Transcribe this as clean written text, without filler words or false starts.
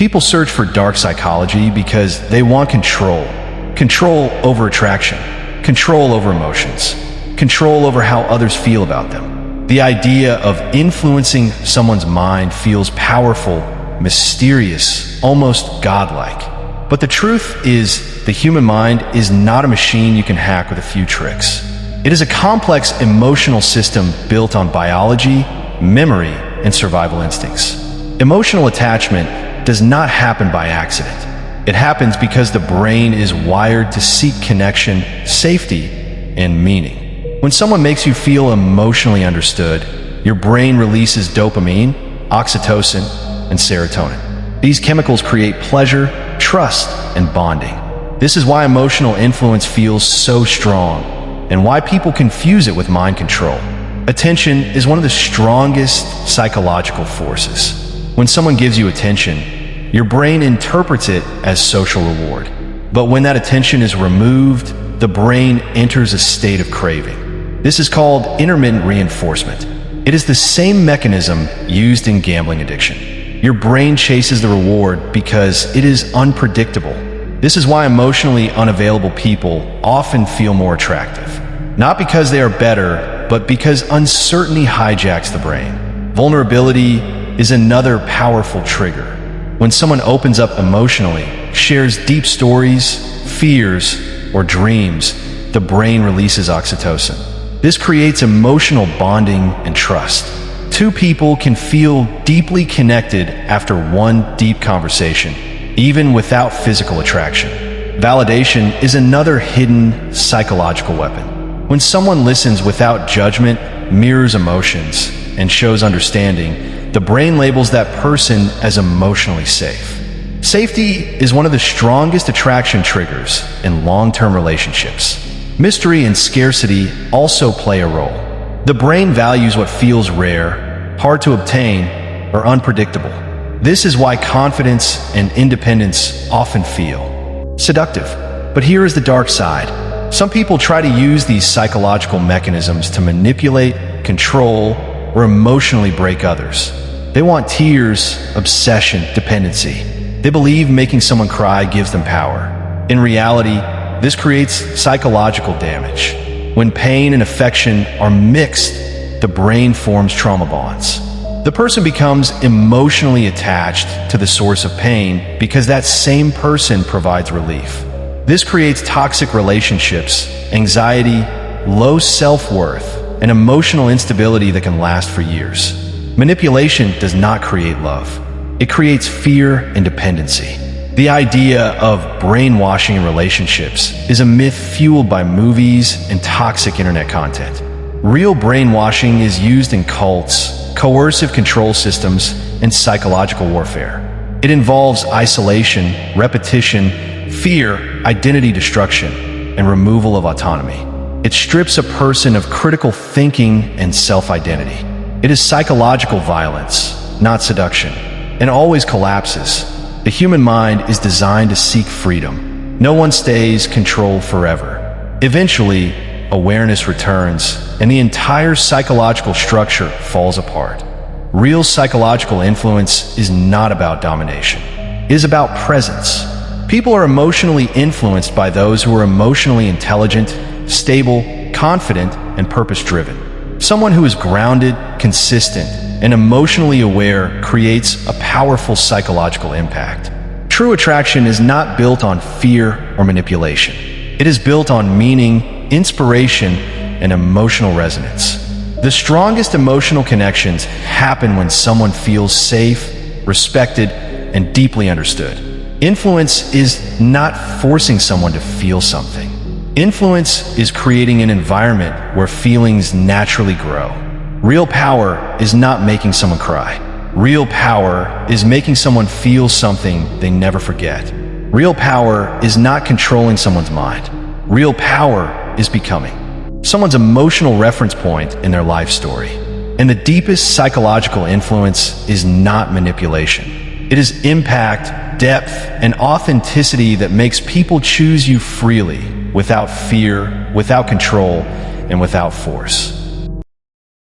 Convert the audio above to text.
People search for dark psychology because they want control. Control over attraction, control over emotions, control over how others feel about them. The idea of influencing someone's mind feels powerful, mysterious, almost godlike. But the truth is, the human mind is not a machine you can hack with a few tricks. It is a complex emotional system built on biology, memory, and survival instincts. Emotional attachment does not happen by accident. It happens because the brain is wired to seek connection, safety, and meaning. When someone makes you feel emotionally understood, your brain releases dopamine, oxytocin, and serotonin. These chemicals create pleasure, trust, and bonding. This is why emotional influence feels so strong, and why people confuse it with mind control. Attention is one of the strongest psychological forces. When someone gives you attention, your brain interprets it as social reward. But when that attention is removed, the brain enters a state of craving. This is called intermittent reinforcement. It is the same mechanism used in gambling addiction. Your brain chases the reward because it is unpredictable. This is why emotionally unavailable people often feel more attractive. Not because they are better, but because uncertainty hijacks the brain. Vulnerability is another powerful trigger. When someone opens up emotionally, shares deep stories, fears, or dreams, the brain releases oxytocin. This creates emotional bonding and trust. Two people can feel deeply connected after one deep conversation, even without physical attraction. Validation is another hidden psychological weapon. When someone listens without judgment, mirrors emotions, and shows understanding, the brain labels that person as emotionally safe. Safety is one of the strongest attraction triggers in long-term relationships. Mystery and scarcity also play a role. The brain values what feels rare, hard to obtain, or unpredictable. This is why confidence and independence often feel seductive. But here is the dark side. Some people try to use these psychological mechanisms to manipulate, control, or emotionally break others. They want tears, obsession, dependency. They believe making someone cry gives them power. In reality, this creates psychological damage. When pain and affection are mixed, the brain forms trauma bonds. The person becomes emotionally attached to the source of pain because that same person provides relief. This creates toxic relationships, anxiety, low self-worth, and emotional instability that can last for years. Manipulation does not create love. It creates fear and dependency. The idea of brainwashing in relationships is a myth fueled by movies and toxic internet content. Real brainwashing is used in cults, coercive control systems, and psychological warfare. It involves isolation, repetition, fear, identity destruction, and removal of autonomy. It strips a person of critical thinking and self-identity. It is psychological violence, not seduction, and always collapses. The human mind is designed to seek freedom. No one stays controlled forever. Eventually, awareness returns, and the entire psychological structure falls apart. Real psychological influence is not about domination. It is about presence. People are emotionally influenced by those who are emotionally intelligent, stable, confident, and purpose-driven. Someone who is grounded, consistent, and emotionally aware creates a powerful psychological impact. True attraction is not built on fear or manipulation. It is built on meaning, inspiration, and emotional resonance. The strongest emotional connections happen when someone feels safe, respected, and deeply understood. Influence is not forcing someone to feel something. Influence is creating an environment where feelings naturally grow. Real power is not making someone cry. Real power is making someone feel something they never forget. Real power is not controlling someone's mind. Real power is becoming someone's emotional reference point in their life story. And the deepest psychological influence is not manipulation. It is impact, depth, and authenticity that makes people choose you freely, without fear, without control, and without force.